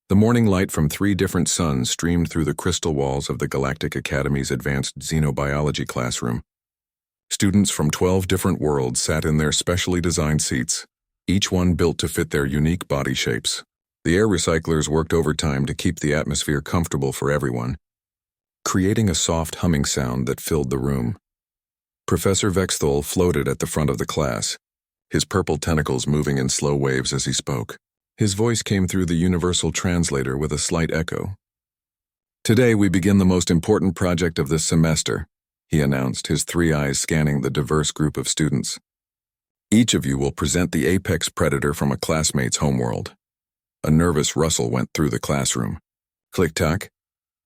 The morning light from 3 different suns streamed through the crystal walls of the Galactic Academy's advanced xenobiology classroom. Students from 12 different worlds sat in their specially designed seats, each one built to fit their unique body shapes. The air recyclers worked overtime to keep the atmosphere comfortable for everyone, creating a soft humming sound that filled the room. Professor Vexthol floated at the front of the class, his purple tentacles moving in slow waves as he spoke. His voice came through the universal translator with a slight echo. "Today we begin the most important project of this semester," he announced, his 3 eyes scanning the diverse group of students. "Each of you will present the apex predator from a classmate's homeworld." A nervous rustle went through the classroom. Click-tack.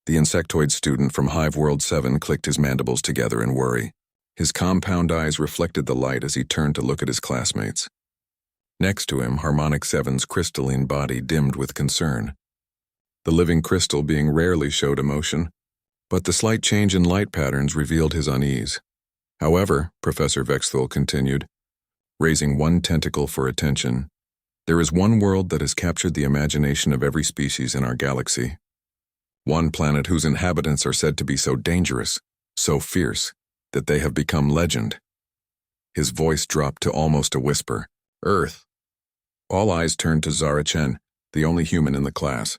The insectoid student from Hive World 7 clicked his mandibles together in worry. His compound eyes reflected the light as he turned to look at his classmates. Next to him, Harmonic 7's crystalline body dimmed with concern. The living crystal being rarely showed emotion, but the slight change in light patterns revealed his unease. "However," Professor Vexthol continued, raising one tentacle for attention, "there is one world that has captured the imagination of every species in our galaxy. One planet whose inhabitants are said to be so dangerous, so fierce, that they have become legend." His voice dropped to almost a whisper. "Earth." All eyes turned to Zara Chen, the only human in the class.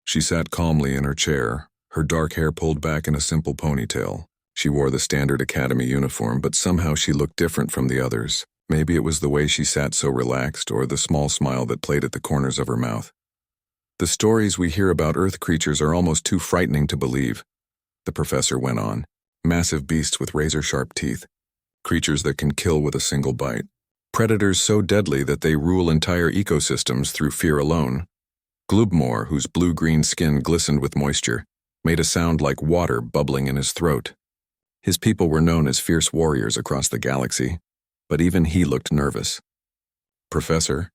She sat calmly in her chair, her dark hair pulled back in a simple ponytail. She wore the standard academy uniform, but somehow she looked different from the others. Maybe it was the way she sat so relaxed, or the small smile that played at the corners of her mouth. "The stories we hear about Earth creatures are almost too frightening to believe," the professor went on. "Massive beasts with razor-sharp teeth. Creatures that can kill with a single bite. Predators so deadly that they rule entire ecosystems through fear alone. Glubmore, whose blue-green skin glistened with moisture, made a sound like water bubbling in his throat. His people were known as fierce warriors across the galaxy, but even he looked nervous. "Professor,"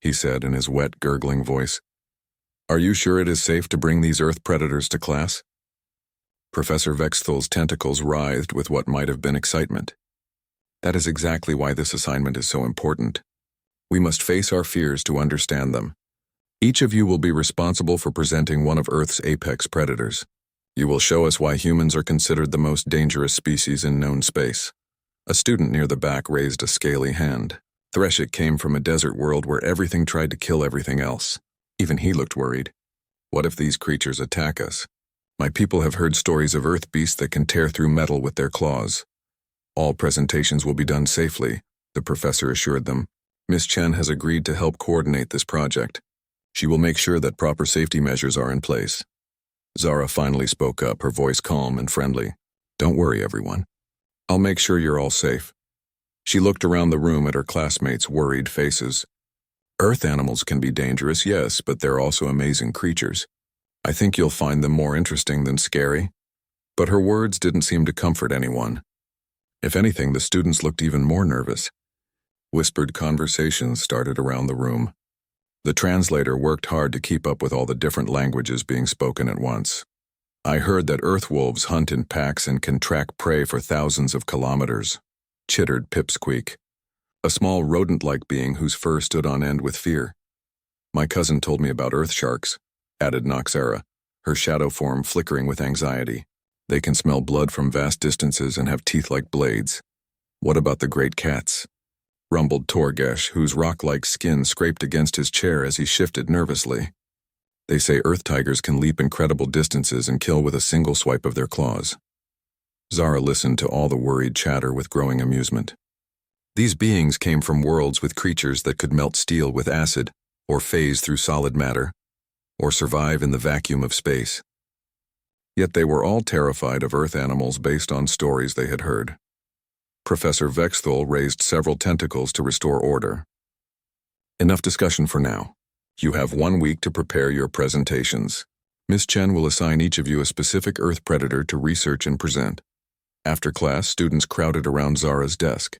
he said in his wet, gurgling voice, "are you sure it is safe to bring these Earth predators to class?" Professor Vexthol's tentacles writhed with what might have been excitement. "That is exactly why this assignment is so important. We must face our fears to understand them. Each of you will be responsible for presenting one of Earth's apex predators. You will show us why humans are considered the most dangerous species in known space." A student near the back raised a scaly hand. Threshik came from a desert world where everything tried to kill everything else. Even he looked worried. "What if these creatures attack us? My people have heard stories of Earth beasts that can tear through metal with their claws." "All presentations will be done safely," the professor assured them. "Miss Chen has agreed to help coordinate this project. She will make sure that proper safety measures are in place." Zara finally spoke up, her voice calm and friendly. "Don't worry, everyone. I'll make sure you're all safe." She looked around the room at her classmates' worried faces. "Earth animals can be dangerous, yes, but they're also amazing creatures. I think you'll find them more interesting than scary." But her words didn't seem to comfort anyone. If anything, the students looked even more nervous. Whispered conversations started around the room. The translator worked hard to keep up with all the different languages being spoken at once. "I heard that earth wolves hunt in packs and can track prey for thousands of kilometers," chittered Pipsqueak, a small rodent-like being whose fur stood on end with fear. "My cousin told me about earth sharks," added Noxera, her shadow form flickering with anxiety. "They can smell blood from vast distances and have teeth like blades." "What about the great cats?" rumbled Torgesh, whose rock-like skin scraped against his chair as he shifted nervously. "They say earth tigers can leap incredible distances and kill with a single swipe of their claws." Zara listened to all the worried chatter with growing amusement. These beings came from worlds with creatures that could melt steel with acid, or phase through solid matter, or survive in the vacuum of space. Yet they were all terrified of Earth animals based on stories they had heard. Professor Vexthol raised several tentacles to restore order. "Enough discussion for now. You have 1 week to prepare your presentations. Miss Chen will assign each of you a specific Earth predator to research and present." After class, students crowded around Zara's desk.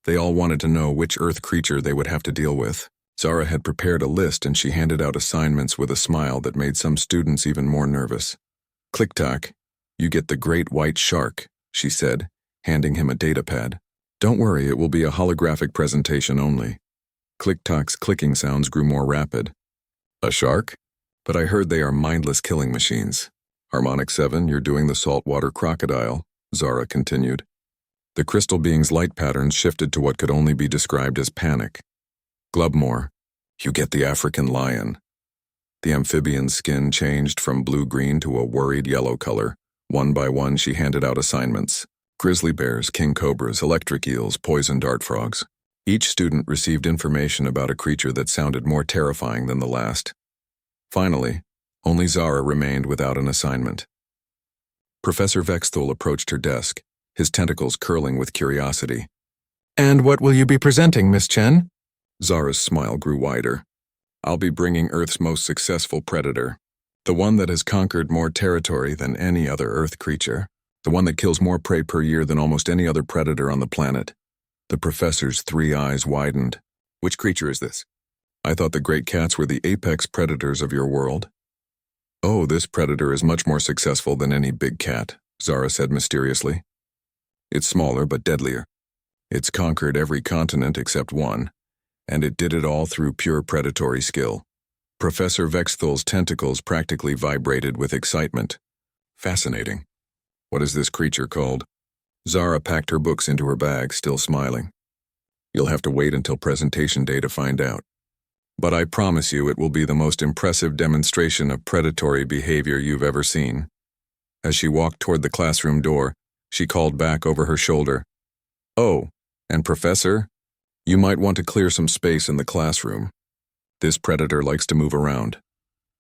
They all wanted to know which Earth creature they would have to deal with. Zara had prepared a list and she handed out assignments with a smile that made some students even more nervous. "Click-tack, you get the great white shark," she said, handing him a datapad. "Don't worry, it will be a holographic presentation only." Click-tack's clicking sounds grew more rapid. "A shark?" But I heard they are mindless killing machines. Harmonic 7, you're doing the saltwater crocodile, Zara continued. The crystal being's light patterns shifted to what could only be described as panic. Glubmore, you get the African lion. The amphibian's skin changed from blue-green to a worried yellow color. One by one, she handed out assignments. Grizzly bears, king cobras, electric eels, poison dart frogs. Each student received information about a creature that sounded more terrifying than the last. Finally, only Zara remained without an assignment. Professor Vexthul approached her desk, his tentacles curling with curiosity. And what will you be presenting, Miss Chen? Zara's smile grew wider. I'll be bringing Earth's most successful predator. The one that has conquered more territory than any other Earth creature. The one that kills more prey per year than almost any other predator on the planet. The professor's 3 eyes widened. Which creature is this? I thought the great cats were the apex predators of your world. Oh, this predator is much more successful than any big cat, Zara said mysteriously. It's smaller but deadlier. It's conquered every continent except one, and it did it all through pure predatory skill. Professor Vexthul's tentacles practically vibrated with excitement. Fascinating. What is this creature called? Zara packed her books into her bag, still smiling. You'll have to wait until presentation day to find out. But I promise you it will be the most impressive demonstration of predatory behavior you've ever seen. As she walked toward the classroom door, she called back over her shoulder. Oh, and Professor, you might want to clear some space in the classroom. This predator likes to move around.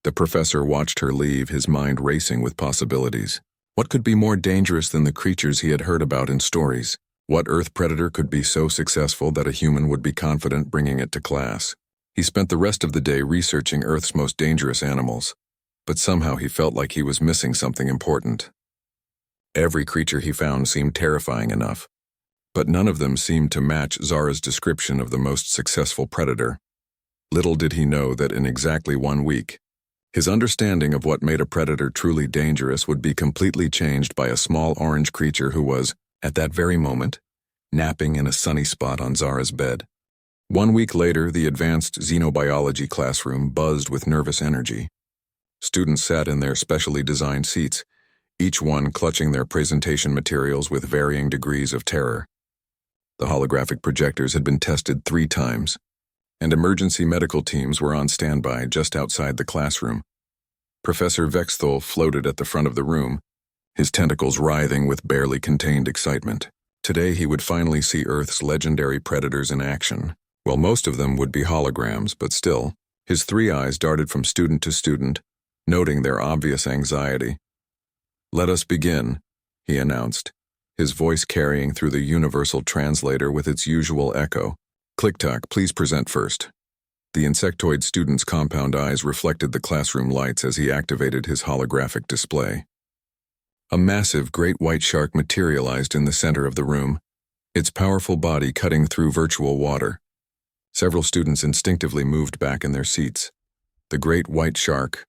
The professor watched her leave, his mind racing with possibilities. What could be more dangerous than the creatures he had heard about in stories? What Earth predator could be so successful that a human would be confident bringing it to class? He spent the rest of the day researching Earth's most dangerous animals, but somehow he felt like he was missing something important. Every creature he found seemed terrifying enough, but none of them seemed to match Zara's description of the most successful predator. Little did he know that in exactly 1 week, his understanding of what made a predator truly dangerous would be completely changed by a small orange creature who was, at that very moment, napping in a sunny spot on Zara's bed. 1 week later, the advanced xenobiology classroom buzzed with nervous energy. Students sat in their specially designed seats, each one clutching their presentation materials with varying degrees of terror. The holographic projectors had been tested 3 times, and emergency medical teams were on standby just outside the classroom. Professor Vexthul floated at the front of the room, his tentacles writhing with barely contained excitement. Today he would finally see Earth's legendary predators in action. Well, most of them would be holograms, but still, his 3 eyes darted from student to student, noting their obvious anxiety. Let us begin, he announced, his voice carrying through the universal translator with its usual echo. Click-tock, please present first. The insectoid student's compound eyes reflected the classroom lights as he activated his holographic display. A massive great white shark materialized in the center of the room, its powerful body cutting through virtual water. Several students instinctively moved back in their seats. The great white shark,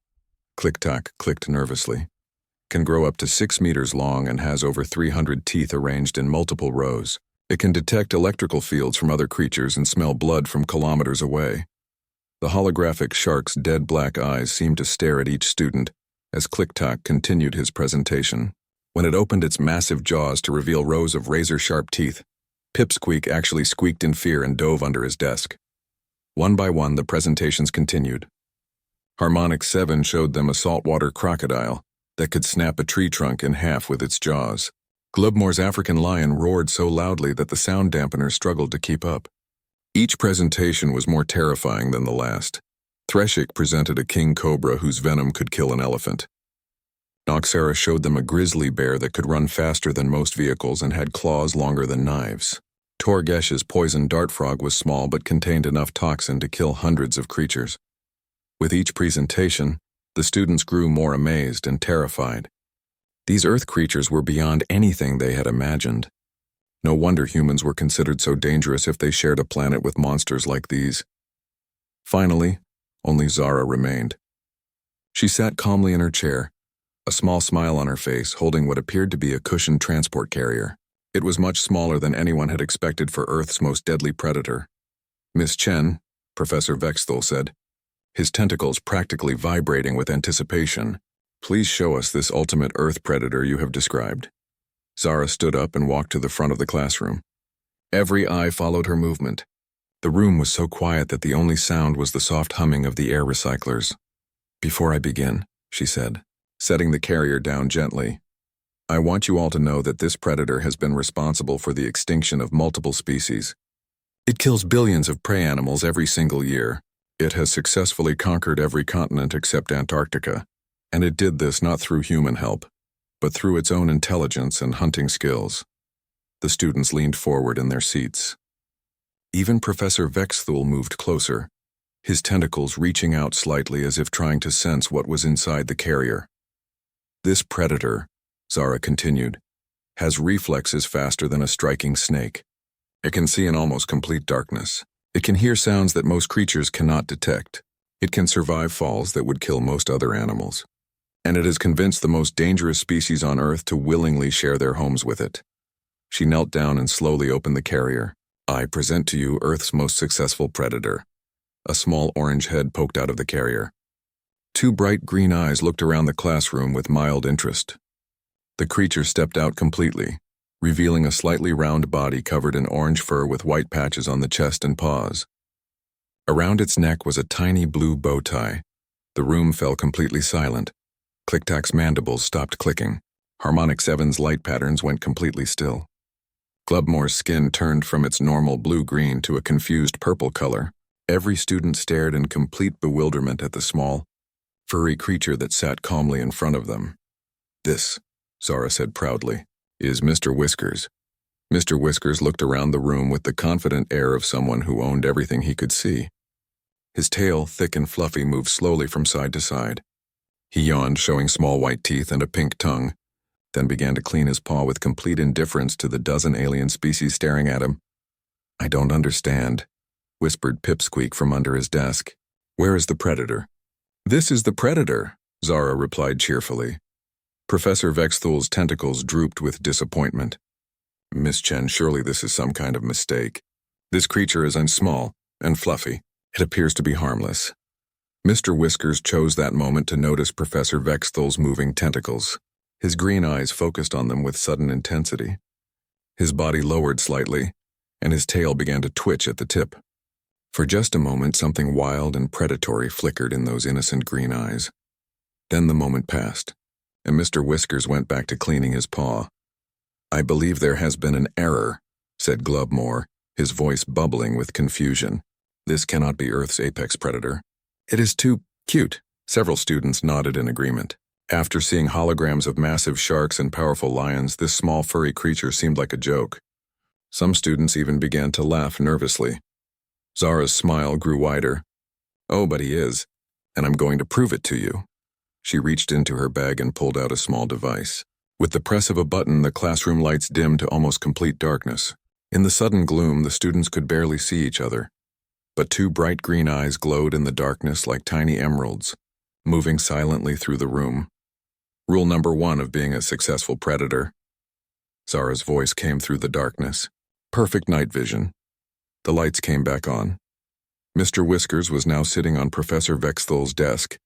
Click-tock clicked nervously, can grow up to 6 meters long and has over 300 teeth arranged in multiple rows. It can detect electrical fields from other creatures and smell blood from kilometers away. The holographic shark's dead black eyes seemed to stare at each student as Click-tock continued his presentation. When it opened its massive jaws to reveal rows of razor-sharp teeth, Pipsqueak actually squeaked in fear and dove under his desk. One by one, the presentations continued. Harmonic 7 showed them a saltwater crocodile that could snap a tree trunk in half with its jaws. Glubmore's African lion roared so loudly that the sound dampener struggled to keep up. Each presentation was more terrifying than the last. Threshik presented a king cobra whose venom could kill an elephant. Noxera showed them a grizzly bear that could run faster than most vehicles and had claws longer than knives. Torgesh's poison dart frog was small but contained enough toxin to kill hundreds of creatures. With each presentation, the students grew more amazed and terrified. These Earth creatures were beyond anything they had imagined. No wonder humans were considered so dangerous if they shared a planet with monsters like these. Finally, only Zara remained. She sat calmly in her chair, a small smile on her face, holding what appeared to be a cushioned transport carrier. It was much smaller than anyone had expected for Earth's most deadly predator. Miss Chen, Professor Vexthul said, his tentacles practically vibrating with anticipation. Please show us this ultimate Earth predator you have described. Zara stood up and walked to the front of the classroom. Every eye followed her movement. The room was so quiet that the only sound was the soft humming of the air recyclers. Before I begin, she said, setting the carrier down gently, I want you all to know that this predator has been responsible for the extinction of multiple species. It kills billions of prey animals every single year. It has successfully conquered every continent except Antarctica, and it did this not through human help, but through its own intelligence and hunting skills. The students leaned forward in their seats. Even Professor Vexthul moved closer, his tentacles reaching out slightly as if trying to sense what was inside the carrier. This predator, Zara continued, has reflexes faster than a striking snake. It can see in almost complete darkness. It can hear sounds that most creatures cannot detect. It can survive falls that would kill most other animals. And it has convinced the most dangerous species on Earth to willingly share their homes with it. She knelt down and slowly opened the carrier. I present to you Earth's most successful predator. A small orange head poked out of the carrier. Two bright green eyes looked around the classroom with mild interest. The creature stepped out completely, revealing a slightly round body covered in orange fur with white patches on the chest and paws. Around its neck was a tiny blue bow tie. The room fell completely silent. Click-Tack's mandibles stopped clicking. Harmonic 7's light patterns went completely still. Glubmore's skin turned from its normal blue-green to a confused purple color. Every student stared in complete bewilderment at the small, furry creature that sat calmly in front of them. This, Zara said proudly, is Mr. Whiskers. Mr. Whiskers looked around the room with the confident air of someone who owned everything he could see. His tail, thick and fluffy, moved slowly from side to side. He yawned, showing small white teeth and a pink tongue, then began to clean his paw with complete indifference to the dozen alien species staring at him. I don't understand, whispered Pipsqueak from under his desk. Where is the predator? This is the predator, Zara replied cheerfully. Professor Vexthul's tentacles drooped with disappointment. Miss Chen, surely this is some kind of mistake. This creature is small and fluffy. It appears to be harmless. Mr. Whiskers chose that moment to notice Professor Vexthul's moving tentacles. His green eyes focused on them with sudden intensity. His body lowered slightly, and his tail began to twitch at the tip. For just a moment, something wild and predatory flickered in those innocent green eyes. Then the moment passed, and Mr. Whiskers went back to cleaning his paw. I believe there has been an error, said Glubmore, his voice bubbling with confusion. This cannot be Earth's apex predator. It is too cute. Several students nodded in agreement. After seeing holograms of massive sharks and powerful lions, this small furry creature seemed like a joke. Some students even began to laugh nervously. Zara's smile grew wider. Oh, but he is, and I'm going to prove it to you. She reached into her bag and pulled out a small device. With the press of a button, the classroom lights dimmed to almost complete darkness. In the sudden gloom, the students could barely see each other. But two bright green eyes glowed in the darkness like tiny emeralds, moving silently through the room. Rule number 1 of being a successful predator. Zara's voice came through the darkness. Perfect night vision. The lights came back on. Mr. Whiskers was now sitting on Professor Vexthul's desk,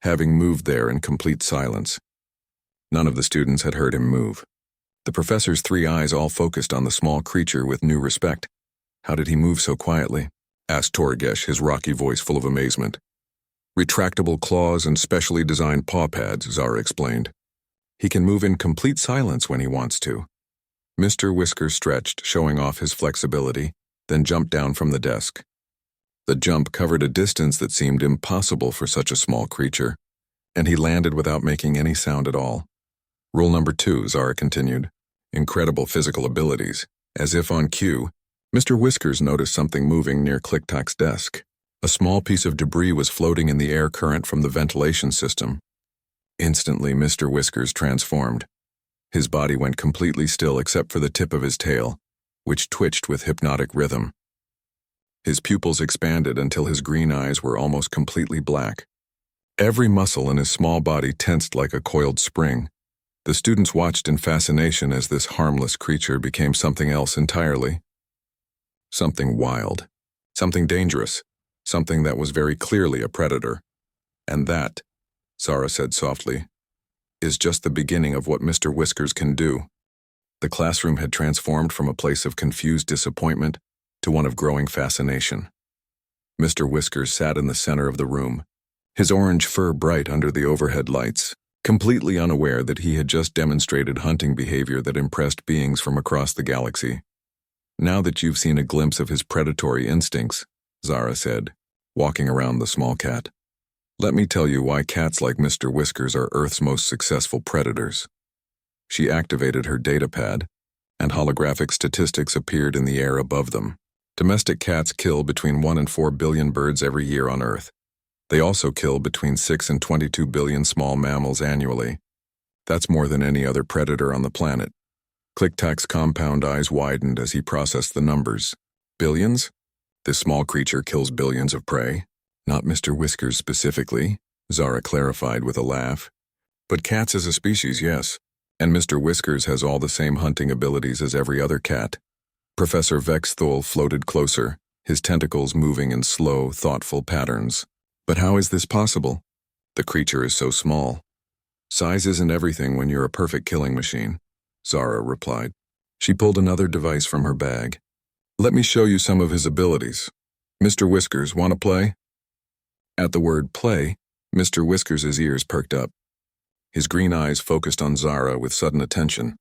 having moved there in complete silence. None of the students had heard him move. The professor's 3 eyes all focused on the small creature with new respect. How did he move so quietly? Asked Torgesh, his rocky voice full of amazement. Retractable claws and specially designed paw pads, Zara explained. He can move in complete silence when he wants to. Mr. Whisker stretched, showing off his flexibility, then jumped down from the desk. The jump covered a distance that seemed impossible for such a small creature, and he landed without making any sound at all. Rule number 2, Zara continued. Incredible physical abilities. As if on cue, Mr. Whiskers noticed something moving near Click-Tack's desk. A small piece of debris was floating in the air current from the ventilation system. Instantly, Mr. Whiskers transformed. His body went completely still except for the tip of his tail, which twitched with hypnotic rhythm. His pupils expanded until his green eyes were almost completely black. Every muscle in his small body tensed like a coiled spring. The students watched in fascination as this harmless creature became something else entirely. Something wild. Something dangerous. something that was very clearly a predator. And that, Zara said softly, is just the beginning of what Mr. Whiskers can do. The classroom had transformed from a place of confused disappointment to one of growing fascination. Mr. Whiskers sat in the center of the room, his orange fur bright under the overhead lights, completely unaware that he had just demonstrated hunting behavior that impressed beings from across the galaxy. Now that you've seen a glimpse of his predatory instincts, Zara said, walking around the small cat, let me tell you why cats like Mr. Whiskers are Earth's most successful predators. She activated her datapad, and holographic statistics appeared in the air above them. Domestic cats kill between 1 and 4 billion birds every year on Earth. They also kill between 6 and 22 billion small mammals annually. That's more than any other predator on the planet. Click-Tack's compound eyes widened as he processed the numbers. Billions? This small creature kills billions of prey. Not Mr. Whiskers specifically, Zara clarified with a laugh. But cats as a species, yes. And Mr. Whiskers has all the same hunting abilities as every other cat. Professor Vexthul floated closer, his tentacles moving in slow, thoughtful patterns. But how is this possible? The creature is so small. Size isn't everything when you're a perfect killing machine, Zara replied. She pulled another device from her bag. Let me show you some of his abilities. Mr. Whiskers, want to play? At the word play, Mr. Whiskers' ears perked up. His green eyes focused on Zara with sudden attention.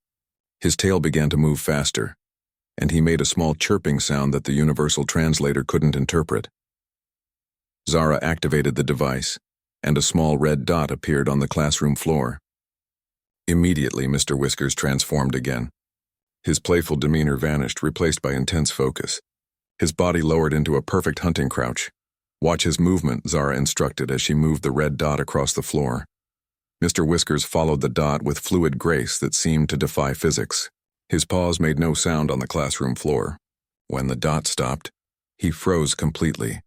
His tail began to move faster, and he made a small chirping sound that the universal translator couldn't interpret. Zara activated the device, and a small red dot appeared on the classroom floor. Immediately, Mr. Whiskers transformed again. His playful demeanor vanished, replaced by intense focus. His body lowered into a perfect hunting crouch. Watch his movement, Zara instructed as she moved the red dot across the floor. Mr. Whiskers followed the dot with fluid grace that seemed to defy physics. His paws made no sound on the classroom floor. When the dot stopped, he froze completely.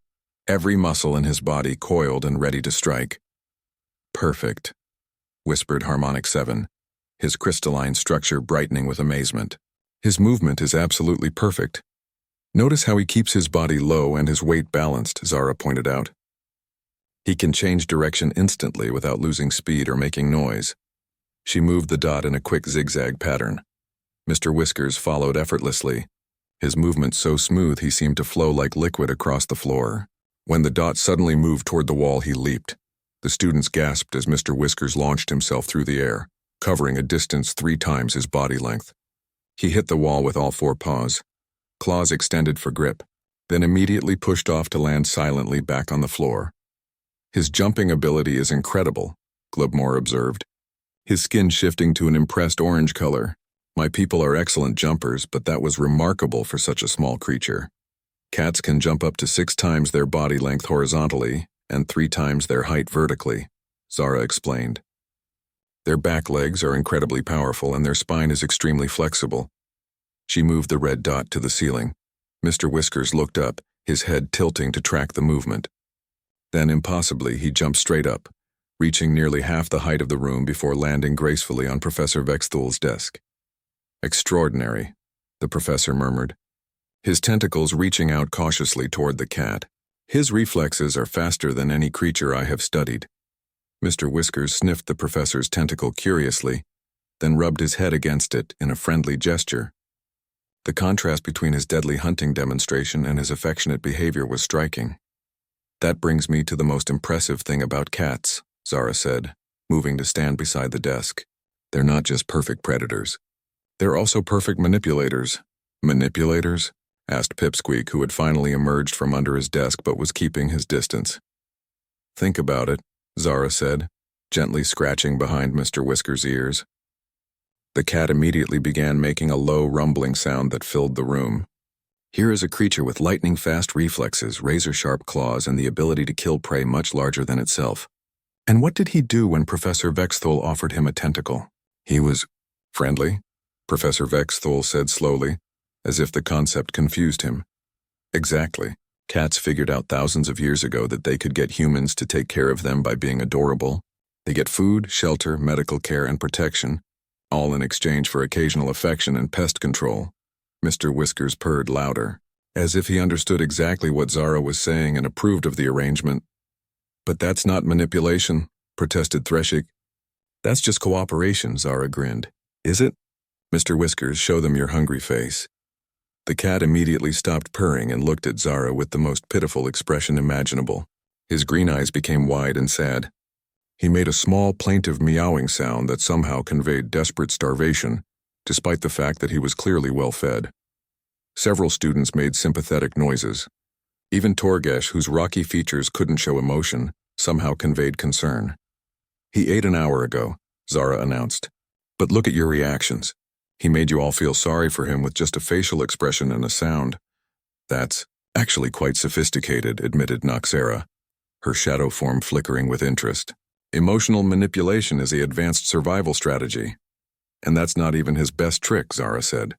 Every muscle in his body coiled and ready to strike. Perfect, whispered Harmonic 7, his crystalline structure brightening with amazement. His movement is absolutely perfect. Notice how he keeps his body low and his weight balanced, Zara pointed out. He can change direction instantly without losing speed or making noise. She moved the dot in a quick zigzag pattern. Mr. Whiskers followed effortlessly, his movement so smooth he seemed to flow like liquid across the floor. When the dot suddenly moved toward the wall, he leaped. The students gasped as Mr. Whiskers launched himself through the air, covering a distance 3 times his body length. He hit the wall with all 4 paws, claws extended for grip, then immediately pushed off to land silently back on the floor. His jumping ability is incredible, Glubmore observed, his skin shifting to an impressed orange color. My people are excellent jumpers, but that was remarkable for such a small creature. Cats can jump up to 6 times their body length horizontally and 3 times their height vertically, Zara explained. Their back legs are incredibly powerful and their spine is extremely flexible. She moved the red dot to the ceiling. Mr. Whiskers looked up, his head tilting to track the movement. Then, impossibly, he jumped straight up, reaching nearly half the height of the room before landing gracefully on Professor Vexthul's desk. Extraordinary, the professor murmured, his tentacles reaching out cautiously toward the cat. His reflexes are faster than any creature I have studied. Mr. Whiskers sniffed the professor's tentacle curiously, then rubbed his head against it in a friendly gesture. The contrast between his deadly hunting demonstration and his affectionate behavior was striking. That brings me to the most impressive thing about cats, Zara said, moving to stand beside the desk. They're not just perfect predators. They're also perfect manipulators. Manipulators? Asked Pipsqueak, who had finally emerged from under his desk but was keeping his distance. Think about it, Zara said, gently scratching behind Mr. Whiskers' ears. The cat immediately began making a low rumbling sound that filled the room. Here is a creature with lightning-fast reflexes, razor-sharp claws, and the ability to kill prey much larger than itself. And what did he do when Professor Vexthul offered him a tentacle? He was friendly, Professor Vexthul said slowly, as if the concept confused him. Exactly. Cats figured out thousands of years ago that they could get humans to take care of them by being adorable. They get food, shelter, medical care, and protection, all in exchange for occasional affection and pest control. Mr. Whiskers purred louder. as if he understood exactly what Zara was saying and approved of the arrangement. "But that's not manipulation," protested Threshik. "That's just cooperation," Zara grinned. "Is it?" "Mr. Whiskers, show them your hungry face." The cat immediately stopped purring and looked at Zara with the most pitiful expression imaginable. His green eyes became wide and sad. He made a small, plaintive meowing sound that somehow conveyed desperate starvation, despite the fact that he was clearly well fed. Several students made sympathetic noises. Even Torgesh, whose rocky features couldn't show emotion, somehow conveyed concern. "He ate an hour ago," Zara announced. "But look at your reactions. He made you all feel sorry for him with just a facial expression and a sound." "That's actually quite sophisticated," admitted Noxera, her shadow form flickering with interest. "Emotional manipulation is the advanced survival strategy. And that's not even his best trick," Zara said.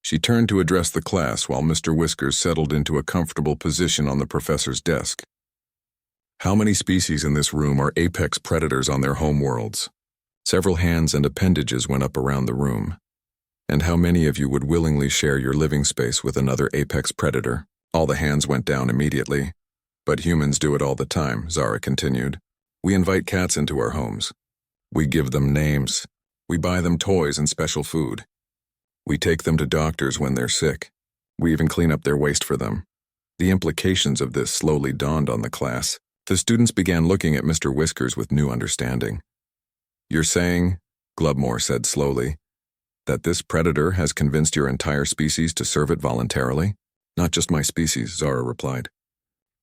She turned to address the class while Mr. Whiskers settled into a comfortable position on the professor's desk. "How many species in this room are apex predators on their home worlds?" Several hands and appendages went up around the room. "And how many of you would willingly share your living space with another apex predator?" All the hands went down immediately. "But humans do it all the time," Zara continued. "We invite cats into our homes. We give them names. We buy them toys and special food. We take them to doctors when they're sick. We even clean up their waste for them." The implications of this slowly dawned on the class. The students began looking at Mr. Whiskers with new understanding. "You're saying," Glubmore said slowly, "that this predator has convinced your entire species to serve it voluntarily?" "Not just my species," Zara replied.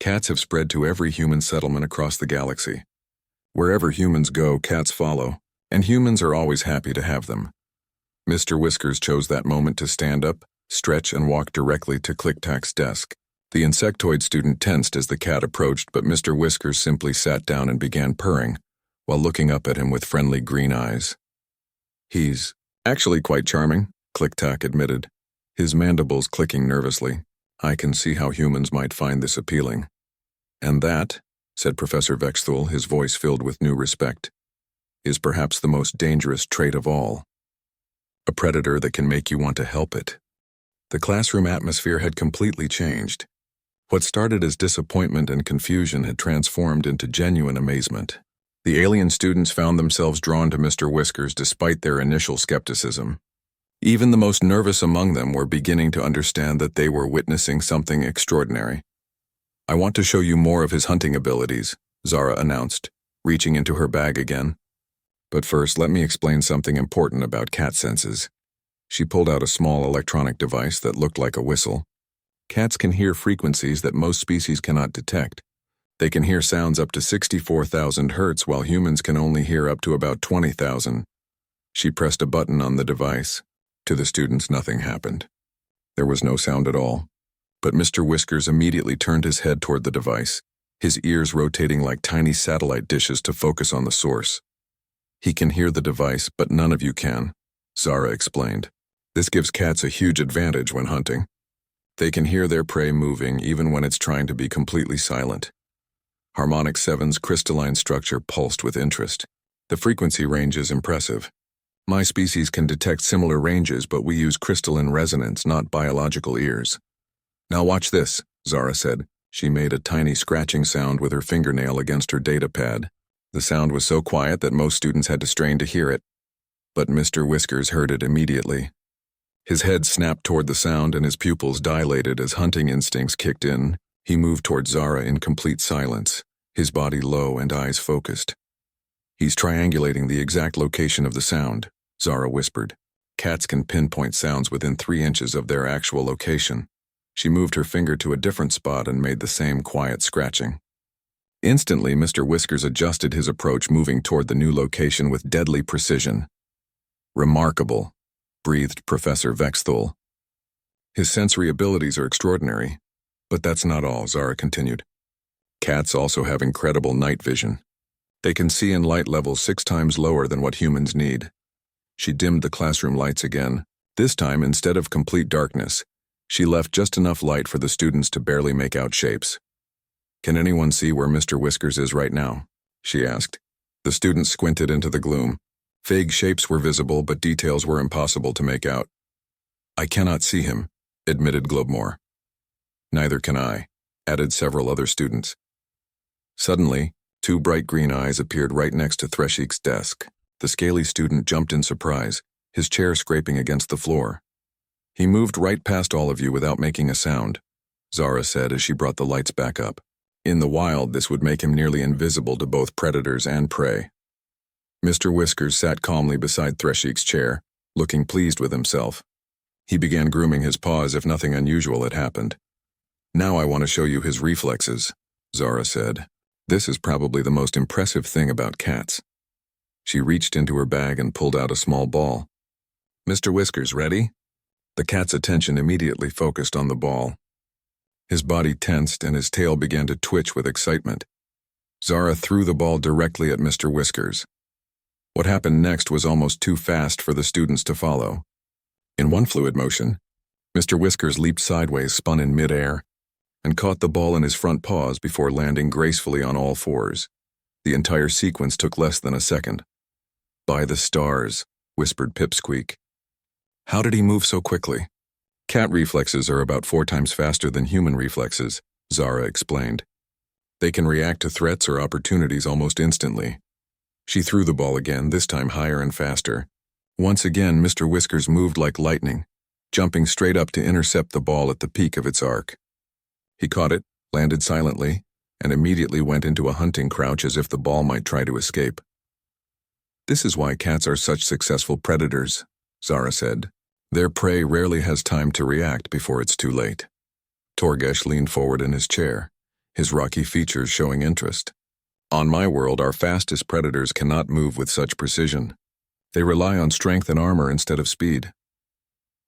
"Cats have spread to every human settlement across the galaxy. Wherever humans go, cats follow, and humans are always happy to have them." Mr. Whiskers chose that moment to stand up, stretch, and walk directly to Click-Tack's desk. The insectoid student tensed as the cat approached, but Mr. Whiskers simply sat down and began purring, while looking up at him with friendly green eyes. "He's actually quite charming," Click-Tack admitted, his mandibles clicking nervously. "I can see how humans might find this appealing." "And that," said Professor Vexthul, his voice filled with new respect, "is perhaps the most dangerous trait of all. A predator that can make you want to help it." The classroom atmosphere had completely changed. What started as disappointment and confusion had transformed into genuine amazement. The alien students found themselves drawn to Mr. Whiskers despite their initial skepticism. Even the most nervous among them were beginning to understand that they were witnessing something extraordinary. "I want to show you more of his hunting abilities," Zara announced, reaching into her bag again. "But first, let me explain something important about cat senses." She pulled out a small electronic device that looked like a whistle. Cats can hear frequencies that most species cannot detect. They can hear sounds up to 64,000 hertz, while humans can only hear up to about 20,000. She pressed a button on the device. To the students, nothing happened. There was no sound at all. But Mr. Whiskers immediately turned his head toward the device, his ears rotating like tiny satellite dishes to focus on the source. "He can hear the device, but none of you can," Zara explained. "This gives cats a huge advantage when hunting. They can hear their prey moving even when it's trying to be completely silent." Harmonic 7's crystalline structure pulsed with interest. "The frequency range is impressive. My species can detect similar ranges, but we use crystalline resonance, not biological ears." "Now watch this," Zara said. She made a tiny scratching sound with her fingernail against her data pad. The sound was so quiet that most students had to strain to hear it. But Mr. Whiskers heard it immediately. His head snapped toward the sound and his pupils dilated as hunting instincts kicked in. He moved toward Zara in complete silence, his body low and eyes focused. "He's triangulating the exact location of the sound," Zara whispered. "Cats can pinpoint sounds within 3 inches of their actual location." She moved her finger to a different spot and made the same quiet scratching. Instantly, Mr. Whiskers adjusted his approach, moving toward the new location with deadly precision. "Remarkable," breathed Professor Vexthul. "His sensory abilities are extraordinary. But that's not all," Zara continued. "Cats also have incredible night vision. They can see in light levels 6 times lower than what humans need." She dimmed the classroom lights again. This time, instead of complete darkness, she left just enough light for the students to barely make out shapes. "Can anyone see where Mr. Whiskers is right now?" she asked. The students squinted into the gloom. Vague shapes were visible, but details were impossible to make out. "I cannot see him," admitted Globmore. Neither can I, added several other students. Suddenly, two bright green eyes appeared right next to Threshik's desk. The scaly student jumped in surprise, his chair scraping against the floor. He moved right past all of you without making a sound, Zara said as she brought the lights back up. In the wild, this would make him nearly invisible to both predators and prey. Mr. Whiskers sat calmly beside Threshik's chair, looking pleased with himself. He began grooming his paw as if nothing unusual had happened. Now I want to show you his reflexes, Zara said. This is probably the most impressive thing about cats. She reached into her bag and pulled out a small ball. Mr. Whiskers, ready? The cat's attention immediately focused on the ball. His body tensed and his tail began to twitch with excitement. Zara threw the ball directly at Mr. Whiskers. What happened next was almost too fast for the students to follow. In one fluid motion, Mr. Whiskers leaped sideways, spun in midair, and caught the ball in his front paws before landing gracefully on all fours. The entire sequence took less than a second. By the stars, whispered Pipsqueak. How did he move so quickly? Cat reflexes are about 4 times faster than human reflexes, Zara explained. They can react to threats or opportunities almost instantly. She threw the ball again, this time higher and faster. Once again, Mr. Whiskers moved like lightning, jumping straight up to intercept the ball at the peak of its arc. He caught it, landed silently, and immediately went into a hunting crouch as if the ball might try to escape. This is why cats are such successful predators, Zara said. Their prey rarely has time to react before it's too late. Torgesh leaned forward in his chair, his rocky features showing interest. On my world, our fastest predators cannot move with such precision. They rely on strength and armor instead of speed.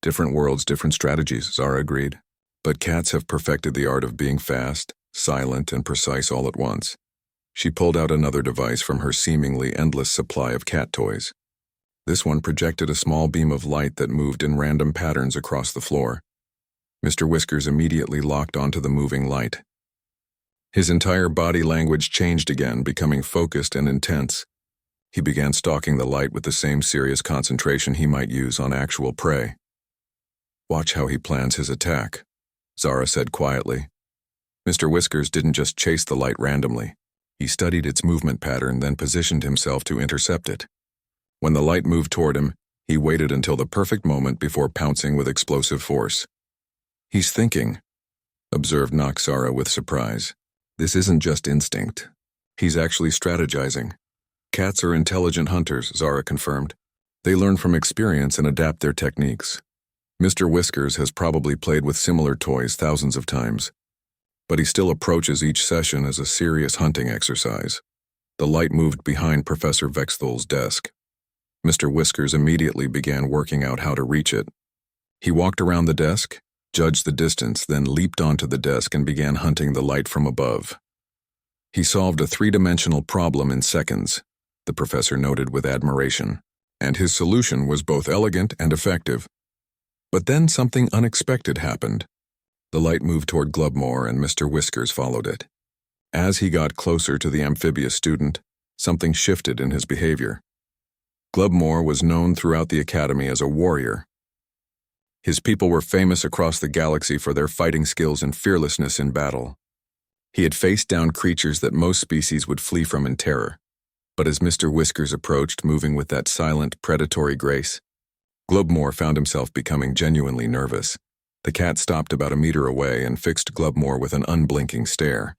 Different worlds, different strategies, Zara agreed. But cats have perfected the art of being fast, silent, and precise all at once. She pulled out another device from her seemingly endless supply of cat toys. This one projected a small beam of light that moved in random patterns across the floor. Mr. Whiskers immediately locked onto the moving light. His entire body language changed again, becoming focused and intense. He began stalking the light with the same serious concentration he might use on actual prey. Watch how he plans his attack, Zara said quietly. Mr. Whiskers didn't just chase the light randomly. He studied its movement pattern, then positioned himself to intercept it. When the light moved toward him, he waited until the perfect moment before pouncing with explosive force. He's thinking, observed Noxara with surprise. This isn't just instinct. He's actually strategizing. Cats are intelligent hunters, Zara confirmed. They learn from experience and adapt their techniques. Mr. Whiskers has probably played with similar toys thousands of times, but he still approaches each session as a serious hunting exercise. The light moved behind Professor Vexthel's desk. Mr. Whiskers immediately began working out how to reach it. He walked around the desk, judged the distance, then leaped onto the desk and began hunting the light from above. He solved a 3-dimensional problem in seconds, the professor noted with admiration, and his solution was both elegant and effective. But then something unexpected happened. The light moved toward Glubmore and Mr. Whiskers followed it. As he got closer to the amphibious student, something shifted in his behavior. Glubmore was known throughout the academy as a warrior. His people were famous across the galaxy for their fighting skills and fearlessness in battle. He had faced down creatures that most species would flee from in terror. But as Mr. Whiskers approached, moving with that silent, predatory grace, Glubmore found himself becoming genuinely nervous. The cat stopped about a meter away and fixed Glubmore with an unblinking stare.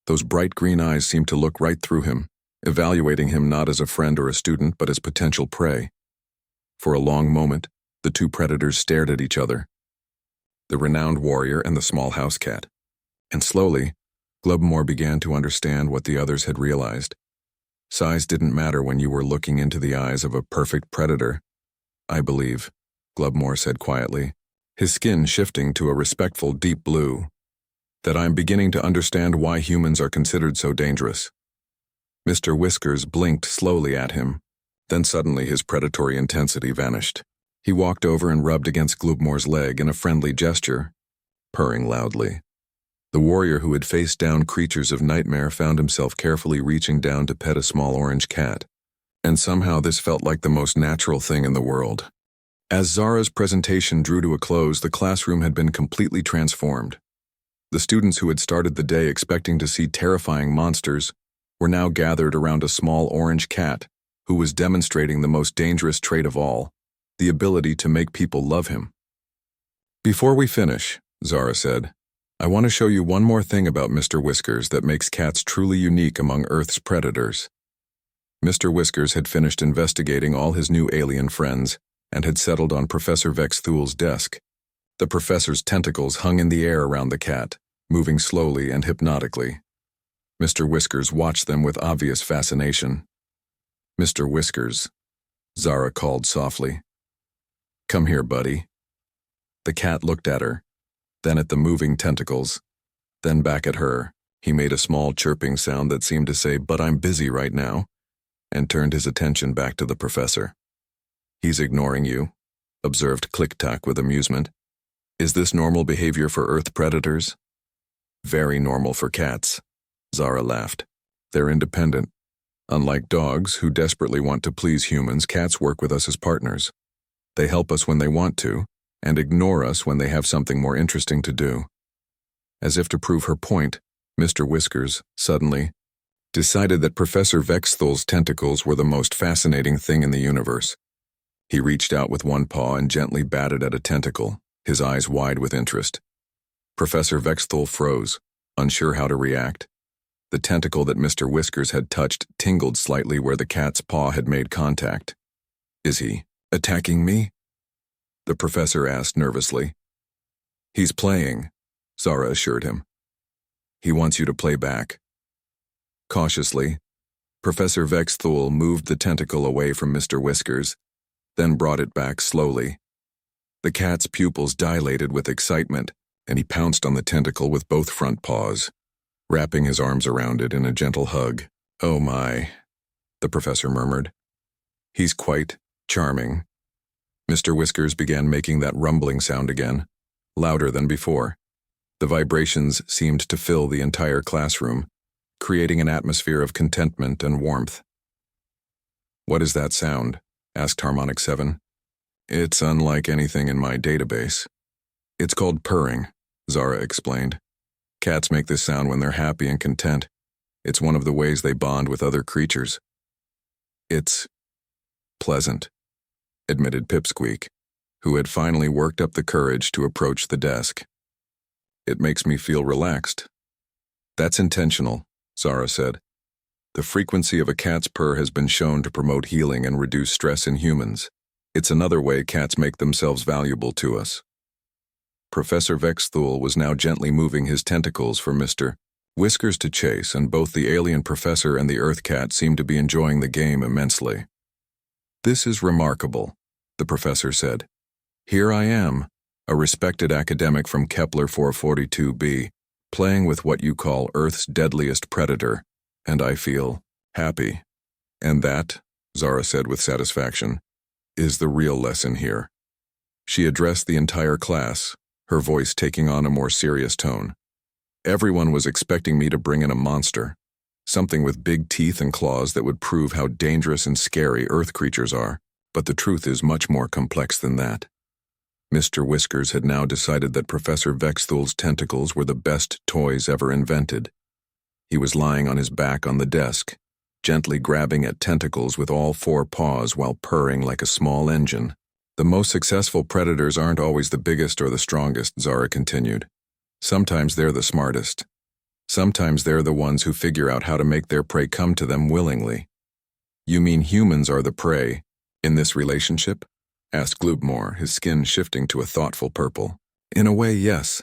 Those bright green eyes seemed to look right through him, evaluating him not as a friend or a student, but as potential prey. For a long moment, the two predators stared at each other, the renowned warrior and the small house cat. And slowly, Glubmore began to understand what the others had realized. Size didn't matter when you were looking into the eyes of a perfect predator. I believe, Glubmore said quietly, his skin shifting to a respectful deep blue, that I'm beginning to understand why humans are considered so dangerous. Mr. Whiskers blinked slowly at him, then suddenly his predatory intensity vanished. He walked over and rubbed against Glubmore's leg in a friendly gesture, purring loudly. The warrior who had faced down creatures of nightmare found himself carefully reaching down to pet a small orange cat, and somehow this felt like the most natural thing in the world. As Zara's presentation drew to a close, the classroom had been completely transformed. The students who had started the day expecting to see terrifying monsters were now gathered around a small orange cat who was demonstrating the most dangerous trait of all, the ability to make people love him. "Before we finish," Zara said, "I want to show you one more thing about Mr. Whiskers that makes cats truly unique among Earth's predators." Mr. Whiskers had finished investigating all his new alien friends and had settled on Professor Vexthul's desk. The professor's tentacles hung in the air around the cat, moving slowly and hypnotically. Mr. Whiskers watched them with obvious fascination. "Mr. Whiskers," Zara called softly. "Come here, buddy." The cat looked at her, then at the moving tentacles, then back at her. He made a small chirping sound that seemed to say, "But I'm busy right now," and turned his attention back to the professor. "He's ignoring you," observed Click-Tack with amusement. "Is this normal behavior for Earth predators?" "Very normal for cats," Zara laughed. "They're independent. Unlike dogs, who desperately want to please humans, cats work with us as partners. They help us when they want to, and ignore us when they have something more interesting to do." As if to prove her point, Mr. Whiskers, suddenly, decided that Professor Vexthul's tentacles were the most fascinating thing in the universe. He reached out with one paw and gently batted at a tentacle, his eyes wide with interest. Professor Vexthul froze, unsure how to react. The tentacle that Mr. Whiskers had touched tingled slightly where the cat's paw had made contact. "Is he attacking me?" the professor asked nervously. "He's playing," Zara assured him. "He wants you to play back." Cautiously, Professor Vexthul moved the tentacle away from Mr. Whiskers, then brought it back slowly. The cat's pupils dilated with excitement, and he pounced on the tentacle with both front paws, wrapping his arms around it in a gentle hug. "Oh my," the professor murmured. "He's quite charming." Mr. Whiskers began making that rumbling sound again, louder than before. The vibrations seemed to fill the entire classroom, creating an atmosphere of contentment and warmth. "What is that sound?" asked Harmonic 7. "It's unlike anything in my database." "It's called purring," Zara explained. "Cats make this sound when they're happy and content. It's one of the ways they bond with other creatures." "It's pleasant," admitted Pipsqueak, who had finally worked up the courage to approach the desk. "It makes me feel relaxed." "That's intentional," Zara said. "The frequency of a cat's purr has been shown to promote healing and reduce stress in humans. It's another way cats make themselves valuable to us." Professor Vexthul was now gently moving his tentacles for Mr. Whiskers to chase, and both the alien professor and the Earth cat seemed to be enjoying the game immensely. "This is remarkable," the professor said. "Here I am, a respected academic from Kepler 442b, playing with what you call Earth's deadliest predator, and I feel happy. And that," Zara said with satisfaction, "is the real lesson here." She addressed the entire class, her voice taking on a more serious tone. "Everyone was expecting me to bring in a monster, something with big teeth and claws that would prove how dangerous and scary Earth creatures are, but the truth is much more complex than that." Mr. Whiskers had now decided that Professor Vexthul's tentacles were the best toys ever invented. He was lying on his back on the desk, gently grabbing at tentacles with all four paws while purring like a small engine. "The most successful predators aren't always the biggest or the strongest," Zara continued. "Sometimes they're the smartest. Sometimes they're the ones who figure out how to make their prey come to them willingly." "You mean humans are the prey in this relationship?" asked Gloopmore, his skin shifting to a thoughtful purple. "In a way, yes,"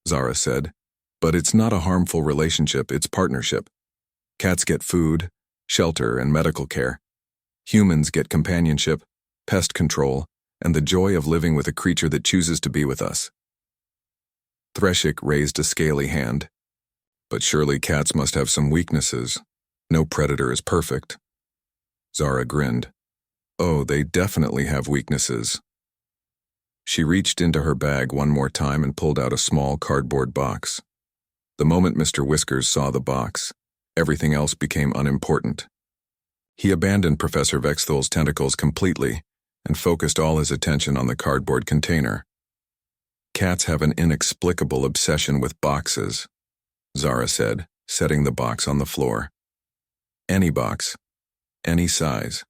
Zara said. "But it's not a harmful relationship, it's partnership. Cats get food, shelter, and medical care. Humans get companionship, pest control, and the joy of living with a creature that chooses to be with us." Threshik raised a scaly hand. "But surely cats must have some weaknesses. No predator is perfect." Zara grinned. "Oh, they definitely have weaknesses." She reached into her bag one more time and pulled out a small cardboard box. The moment Mr. Whiskers saw the box, everything else became unimportant. He abandoned Professor Vexthul's tentacles completely and focused all his attention on the cardboard container. Cats have an inexplicable obsession with boxes, Zara said, setting the box on the floor. Any box. Any size.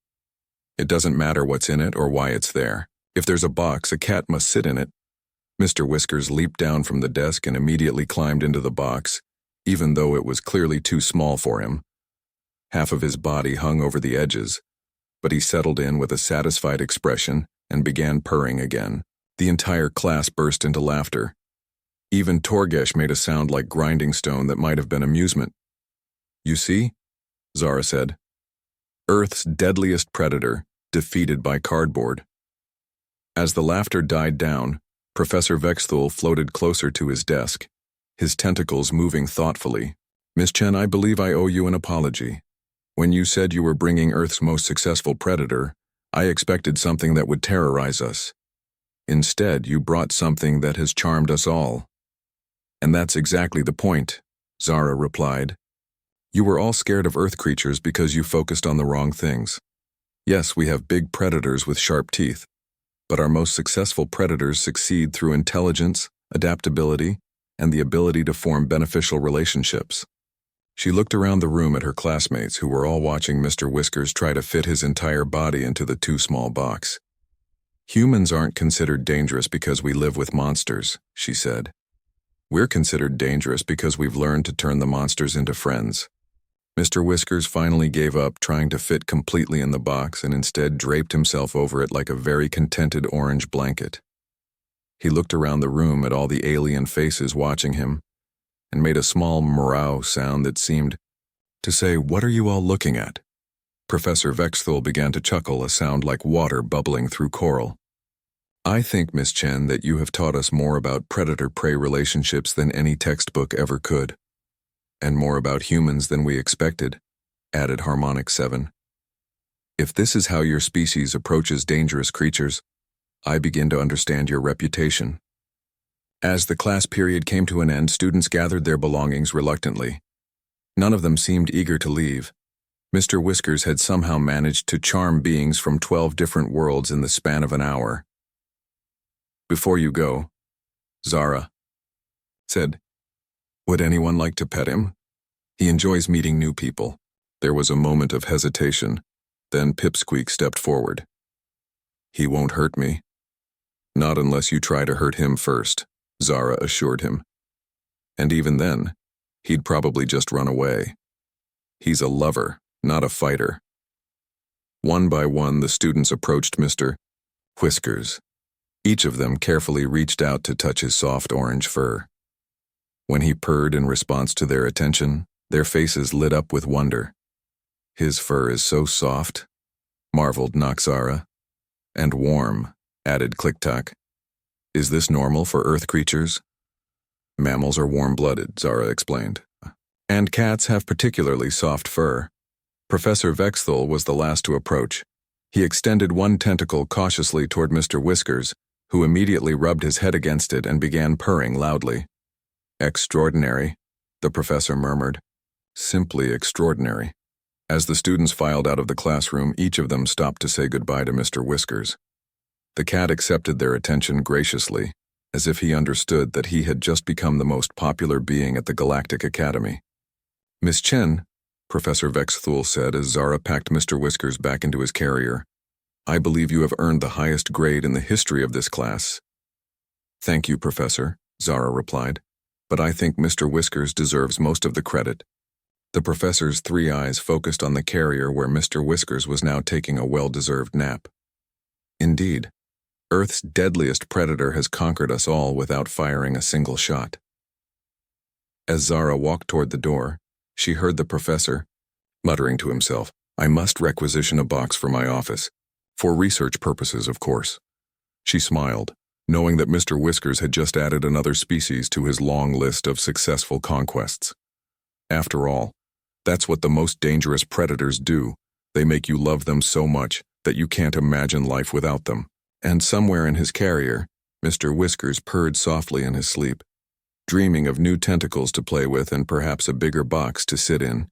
It doesn't matter what's in it or why it's there. If there's a box, a cat must sit in it. Mr. Whiskers leaped down from the desk and immediately climbed into the box, even though it was clearly too small for him. Half of his body hung over the edges, but he settled in with a satisfied expression and began purring again. The entire class burst into laughter. Even Torgesh made a sound like grinding stone that might have been amusement. "You see?" Zara said. "Earth's deadliest predator, defeated by cardboard." As the laughter died down, Professor Vexthul floated closer to his desk, his tentacles moving thoughtfully. "Miss Chen, I believe I owe you an apology. When you said you were bringing Earth's most successful predator, I expected something that would terrorize us. Instead, you brought something that has charmed us all." "And that's exactly the point," Zara replied. "You were all scared of Earth creatures because you focused on the wrong things. Yes, we have big predators with sharp teeth, but our most successful predators succeed through intelligence, adaptability, and the ability to form beneficial relationships." She looked around the room at her classmates who were all watching Mr. Whiskers try to fit his entire body into the too small box. "Humans aren't considered dangerous because we live with monsters," she said. "We're considered dangerous because we've learned to turn the monsters into friends." Mr. Whiskers finally gave up trying to fit completely in the box and instead draped himself over it like a very contented orange blanket. He looked around the room at all the alien faces watching him and made a small meow sound that seemed to say, "What are you all looking at?" Professor Vexthul began to chuckle, a sound like water bubbling through coral. "I think, Miss Chen, that you have taught us more about predator-prey relationships than any textbook ever could. And more about humans than we expected," added Harmonic 7. "If this is how your species approaches dangerous creatures, I begin to understand your reputation." As the class period came to an end, students gathered their belongings reluctantly. None of them seemed eager to leave. Mr. Whiskers had somehow managed to charm beings from 12 different worlds in the span of an hour. "Before you go," Zara said, "would anyone like to pet him? He enjoys meeting new people." There was a moment of hesitation, then Pipsqueak stepped forward. "He won't hurt me." "Not unless you try to hurt him first," Zara assured him. "And even then, he'd probably just run away. He's a lover, not a fighter." One by one, the students approached Mr. Whiskers. Each of them carefully reached out to touch his soft orange fur. When he purred in response to their attention, their faces lit up with wonder. "His fur is so soft," marveled Noxara. "And warm," added Clicktuck. "Is this normal for Earth creatures?" "Mammals are warm-blooded," Zara explained. "And cats have particularly soft fur." Professor Vexthul was the last to approach. He extended one tentacle cautiously toward Mr. Whiskers, who immediately rubbed his head against it and began purring loudly. "Extraordinary," the professor murmured. "Simply extraordinary." As the students filed out of the classroom, each of them stopped to say goodbye to Mr. Whiskers. The cat accepted their attention graciously, as if he understood that he had just become the most popular being at the Galactic Academy. "Miss Chen," Professor Vexthul said as Zara packed Mr. Whiskers back into his carrier, "I believe you have earned the highest grade in the history of this class." "Thank you, Professor," Zara replied, "but I think Mr. Whiskers deserves most of the credit." The professor's three eyes focused on the carrier where Mr. Whiskers was now taking a well-deserved nap. "Indeed, Earth's deadliest predator has conquered us all without firing a single shot." As Zara walked toward the door, she heard the professor muttering to himself, "I must requisition a box for my office. For research purposes, of course." She smiled, knowing that Mr. Whiskers had just added another species to his long list of successful conquests. After all, that's what the most dangerous predators do. They make you love them so much that you can't imagine life without them. And somewhere in his carrier, Mr. Whiskers purred softly in his sleep, dreaming of new tentacles to play with and perhaps a bigger box to sit in.